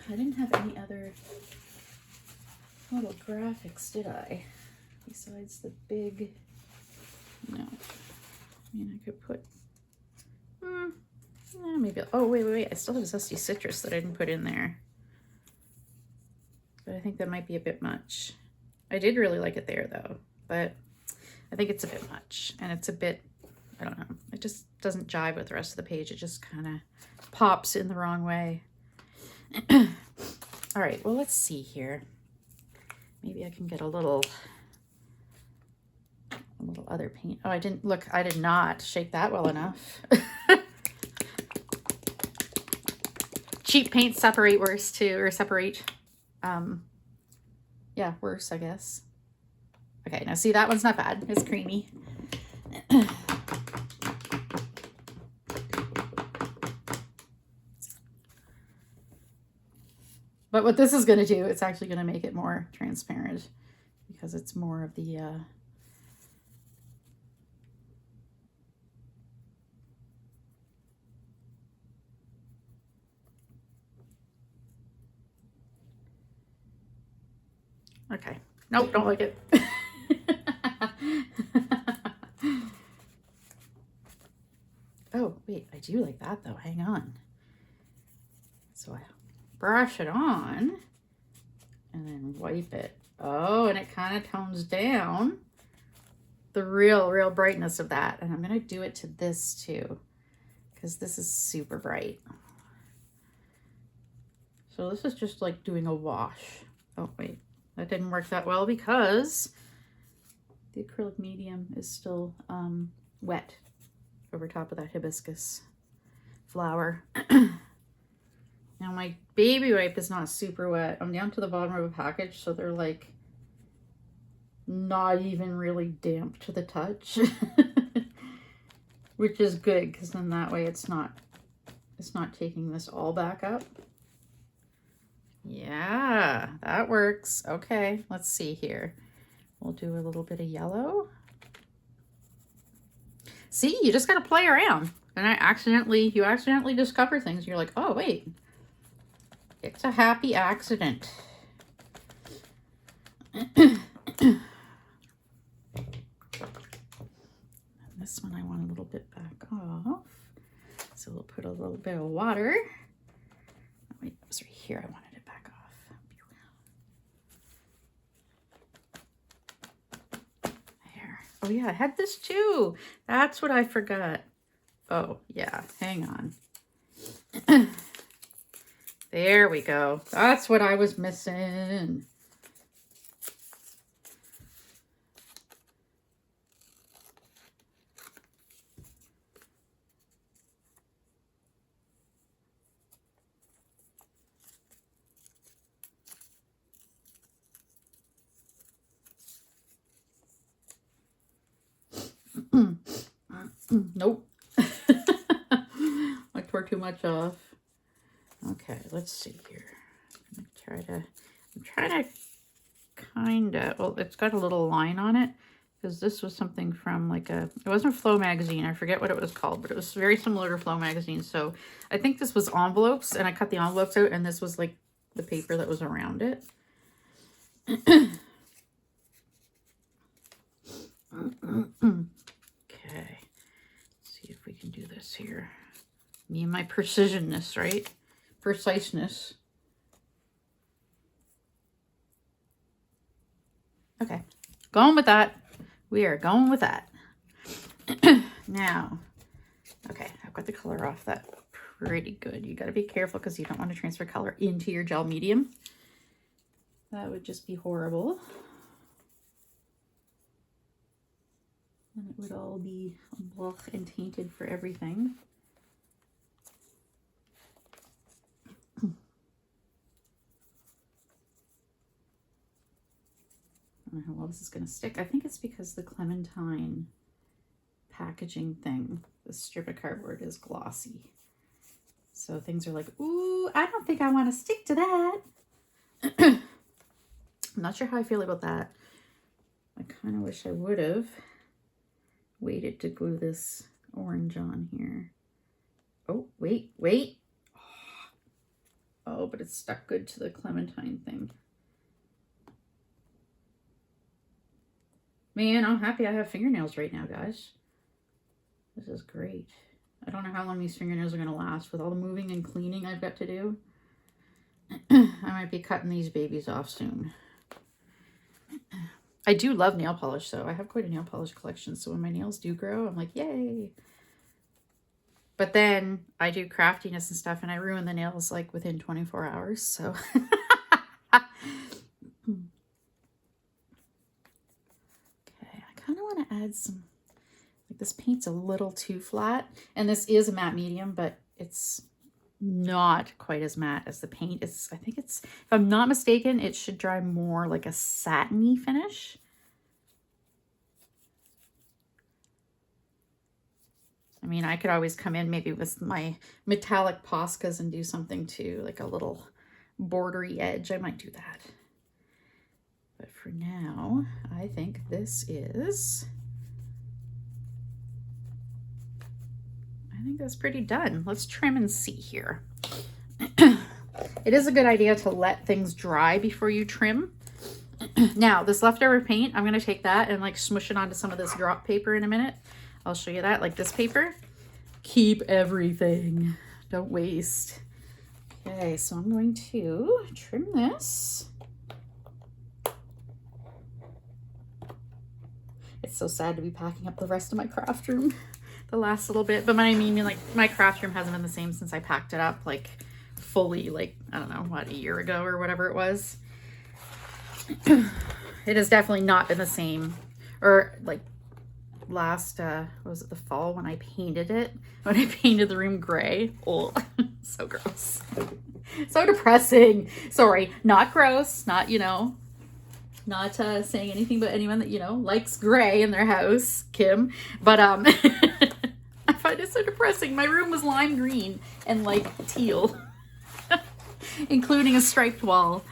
I didn't have any other little graphics, did I? Besides the big, no. I mean, I could put, maybe, oh, wait. I still have Zesty Citrus that I didn't put in there. But I think that might be a bit much. I did really like it there, though. But I think it's a bit much. And it's a bit, I don't know. It just doesn't jive with the rest of the page. It just kind of pops in the wrong way. All right, well, let's see here. Maybe I can get a little other paint. Oh, I did not shake that well enough. Cheap paints separate worse too, or separate, yeah, worse, I guess. Okay, now see, that one's not bad. It's creamy. But what this is going to do, it's actually going to make it more transparent because it's more of the, okay. Nope, don't like it. Oh, wait, I do like that though. Hang on. So I brush it on and then wipe it. Oh, and it kind of tones down the real brightness of that. And I'm going to do it to this too, because this is super bright. So this is just like doing a wash. Oh, wait, that didn't work that well because the acrylic medium is still wet over top of that hibiscus flower. Now my baby wipe is not super wet. I'm down to the bottom of a package, so they're like not even really damp to the touch. Which is good, because then that way it's not taking this all back up. Yeah, that works. Okay, let's see here. We'll do a little bit of yellow. See, you just gotta play around. And you accidentally discover things. You're like, oh wait, it's a happy accident. This one I want a little bit back off. So we'll put a little bit of water. Oh, wait, it was right here. I wanted it back off. There. Oh yeah, I had this too. That's what I forgot. Oh yeah, hang on. There we go. That's what I was missing. Nope. I tore too much off. Okay, let's see here. I'm trying to kind of, well, it's got a little line on it because this was something from like it wasn't Flow magazine. I forget what it was called, but it was very similar to Flow magazine. So I think this was envelopes, and I cut the envelopes out, and this was like the paper that was around it. Okay, see if we can do this here. Me and my precisionness, right? Preciseness. Okay, going with that. We are going with that. Now, okay, I've got the color off that pretty good. You got to be careful because you don't want to transfer color into your gel medium. That would just be horrible. And it would all be blah and tainted for everything. I don't know how well this is going to stick. I think it's because the clementine packaging thing, the strip of cardboard, is glossy. So things are like, ooh, I don't think I want to stick to that. I'm not sure how I feel about that. I kind of wish I would have waited to glue this orange on here. Oh, wait. Oh, but it's stuck good to the clementine thing. Man, I'm happy I have fingernails right now, guys. This is great. I don't know how long these fingernails are going to last with all the moving and cleaning I've got to do. I might be cutting these babies off soon. I do love nail polish, though. I have quite a nail polish collection, so when my nails do grow, I'm like, yay. But then I do craftiness and stuff, and I ruin the nails like within 24 hours, so... want to add some, like, this paint's a little too flat, and this is a matte medium, but it's not quite as matte as the paint. I think it's, if I'm not mistaken, it should dry more like a satiny finish. I mean, I could always come in maybe with my metallic Poscas and do something to like a little bordery edge. I might do that. But for now, I think this is, I think that's pretty done. Let's trim and see here. It is a good idea to let things dry before you trim. Now, this leftover paint, I'm going to take that and like smush it onto some of this drop paper in a minute. I'll show you that, like this paper. Keep everything. Don't waste. Okay, so I'm going to trim this. It's so sad to be packing up the rest of my craft room, the last little bit. But I mean, like, my craft room hasn't been the same since I packed it up, like, fully, like, I don't know, what, a year ago or whatever it was. It has definitely not been the same. Or, like, last, was it the fall when I painted it? When I painted the room gray. Oh, so gross. So depressing. Sorry, not gross, not, you know, not saying anything but anyone that, you know, likes gray in their house, Kim. But I find it so depressing. My room was lime green and like teal, including a striped wall.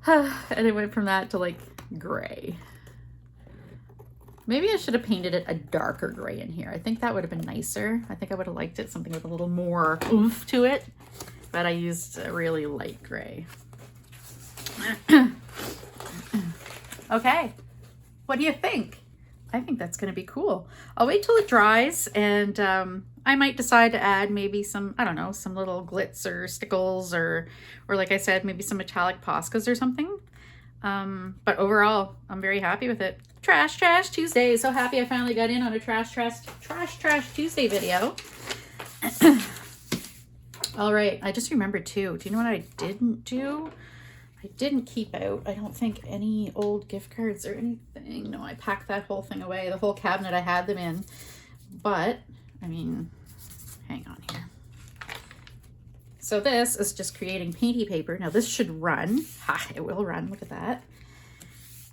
And it went from that to like gray. Maybe I should have painted it a darker gray in here. I think that would have been nicer. I think I would have liked it something with a little more oomph to it. But I used a really light gray. Okay, what do you think? I think that's going to be cool. I'll wait till it dries, and I might decide to add maybe some, I don't know, some little glitz or stickles, or like I said, maybe some metallic Poscas or something. But overall, I'm very happy with it. Trash Tuesday. So happy I finally got in on a trash Tuesday video. All right, I just remembered too. Do you know what I didn't do? I didn't keep out, I don't think, any old gift cards or anything. No, I packed that whole thing away, the whole cabinet I had them in. But, I mean, hang on here. So this is just creating painty paper. Now this should run. Ha, it will run, look at that.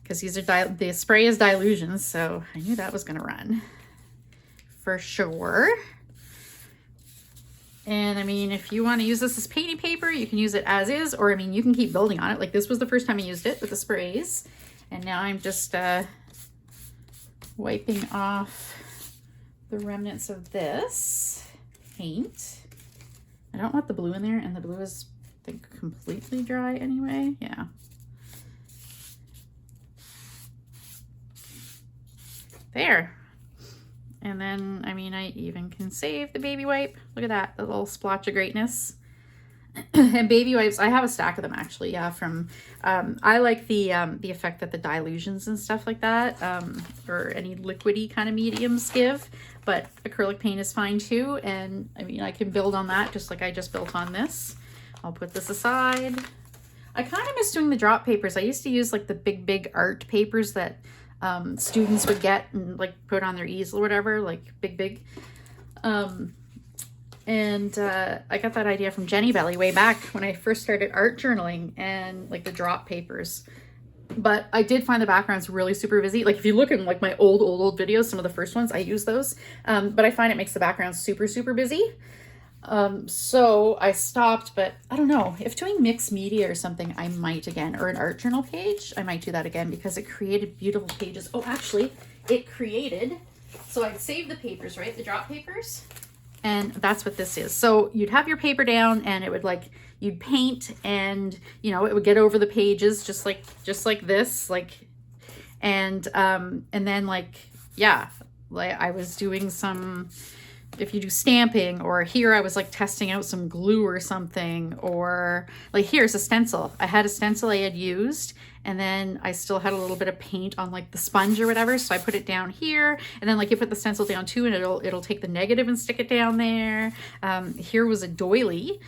Because these are, the spray is dilutions, so I knew that was gonna run. For sure. And I mean, if you want to use this as painting paper, you can use it as is, or I mean, you can keep building on it. Like this was the first time I used it with the sprays. And now I'm just wiping off the remnants of this paint. I don't want the blue in there, and the blue is, I think, completely dry anyway. Yeah. There. And then, I mean, I even can save the baby wipe. Look at that, the little splotch of greatness. And baby wipes, I have a stack of them actually, yeah, from, I like the effect that the dilutions and stuff like that, or any liquidy kind of mediums give, but acrylic paint is fine too. And I mean, I can build on that just like I just built on this. I'll put this aside. I kind of miss doing the drop papers. I used to use like the big art papers that students would get and like put on their easel or whatever, like big. I got that idea from Jenny Belly way back when I first started art journaling, and like the drop papers. But I did find the backgrounds really super busy. Like if you look in like my old videos, some of the first ones, I use those. But I find it makes the background super busy. So I stopped, but I don't know, if doing mixed media or something, I might again, or an art journal page, I might do that again because it created beautiful pages. Oh, actually it created, so I'd save the papers, right? The drop papers. And that's what this is. So you'd have your paper down and it would like, you'd paint and, you know, it would get over the pages just like this, like, and then like, yeah, like I was doing some, if you do stamping, or here I was like testing out some glue or something, or like here's a stencil. I had a stencil I had used, and then I still had a little bit of paint on like the sponge or whatever, so I put it down here, and then like you put the stencil down too, and it'll take the negative and stick it down there. Here was a doily.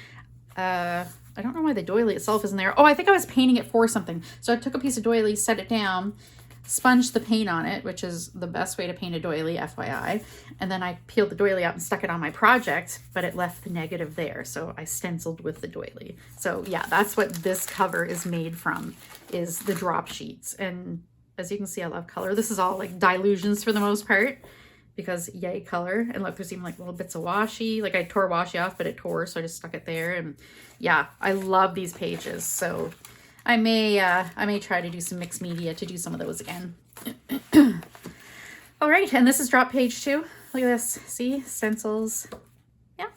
I don't know why the doily itself isn't there. Oh, I think I was painting it for something. So I took a piece of doily, set it down, sponged the paint on it, which is the best way to paint a doily, FYI. And then I peeled the doily out and stuck it on my project, but it left the negative there. So I stenciled with the doily. So yeah, that's what this cover is made from, is the drop sheets. And as you can see, I love color. This is all like dilutions for the most part, because yay color. And look, there's even like little bits of washi. Like I tore washi off, but it tore, so I just stuck it there. And yeah, I love these pages. So I may try to do some mixed media to do some of those again. All right, and this is drop page 2. Look at this, see, stencils. Yeah.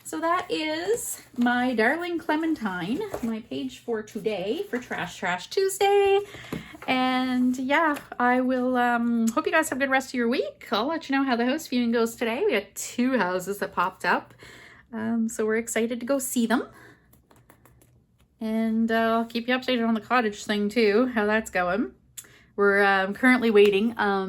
So that is my darling Clementine, my page for today for Trash Tuesday. And yeah, I will hope you guys have a good rest of your week. I'll let you know how the house viewing goes today. We got 2 houses that popped up, so we're excited to go see them. And I'll keep you updated on the cottage thing too, how that's going. We're currently waiting. I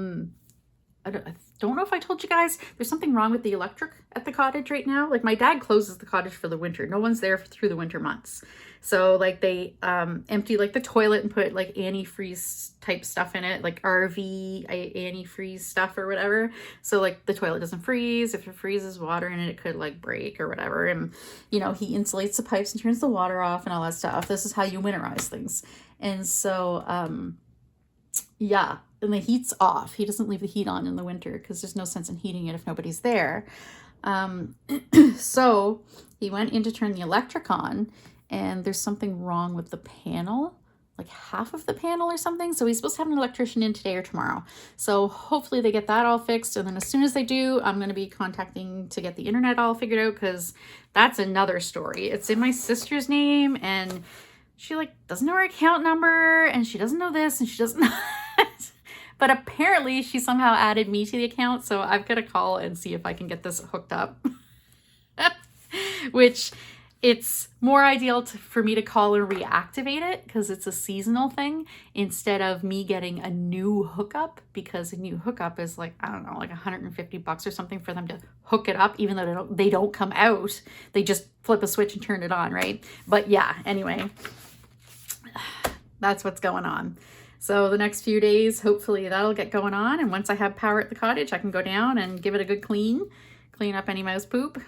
don't know if I told you guys, there's something wrong with the electric at the cottage right now. Like my dad closes the cottage for the winter. No one's there through the winter months. So like they empty like the toilet and put like antifreeze type stuff in it, like RV antifreeze stuff or whatever. So like the toilet doesn't freeze. If it freezes water in it, it could like break or whatever. And you know, he insulates the pipes and turns the water off and all that stuff. This is how you winterize things. And so yeah, and the heat's off. He doesn't leave the heat on in the winter because there's no sense in heating it if nobody's there. So he went in to turn the electric on, and there's something wrong with the panel, like half of the panel or something. So he's supposed to have an electrician in today or tomorrow. So hopefully they get that all fixed. And then as soon as they do, I'm going to be contacting to get the internet all figured out, because that's another story. It's in my sister's name, and she like doesn't know her account number and she doesn't know this and she doesn't know that. But apparently she somehow added me to the account. So I've got to call and see if I can get this hooked up. Which it's more ideal for me to call and reactivate it because it's a seasonal thing instead of me getting a new hookup, because a new hookup is like, I don't know, like $150 or something for them to hook it up, even though they don't come out. They just flip a switch and turn it on, right? But yeah, anyway, that's what's going on. So the next few days, hopefully that'll get going on. And once I have power at the cottage, I can go down and give it a good clean up any mouse poop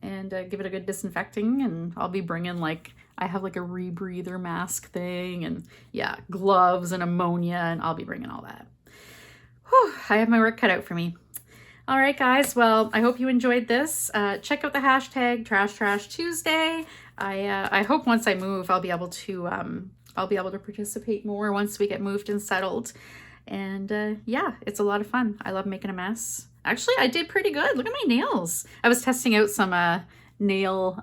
and give it a good disinfecting. And I'll be bringing like, I have like a rebreather mask thing and yeah, gloves and ammonia, and I'll be bringing all that. Whew, I have my work cut out for me. All right, guys. Well, I hope you enjoyed this. Check out the hashtag Trash Trash Tuesday. I hope once I move, I'll be able to participate more once we get moved and settled. And yeah, it's a lot of fun. I love making a mess. Actually, I did pretty good. Look at my nails. I was testing out some nail,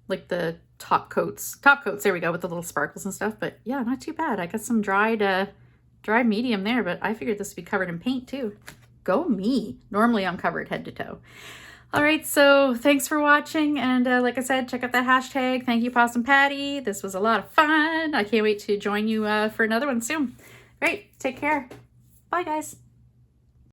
like the top coats. There we go, with the little sparkles and stuff. But yeah, not too bad. I got some dried medium there, but I figured this would be covered in paint too. Go me. Normally I'm covered head to toe. All right, so thanks for watching. And like I said, check out that hashtag. Thank you, Possum Patty. This was a lot of fun. I can't wait to join you for another one soon. Great. Take care. Bye, guys.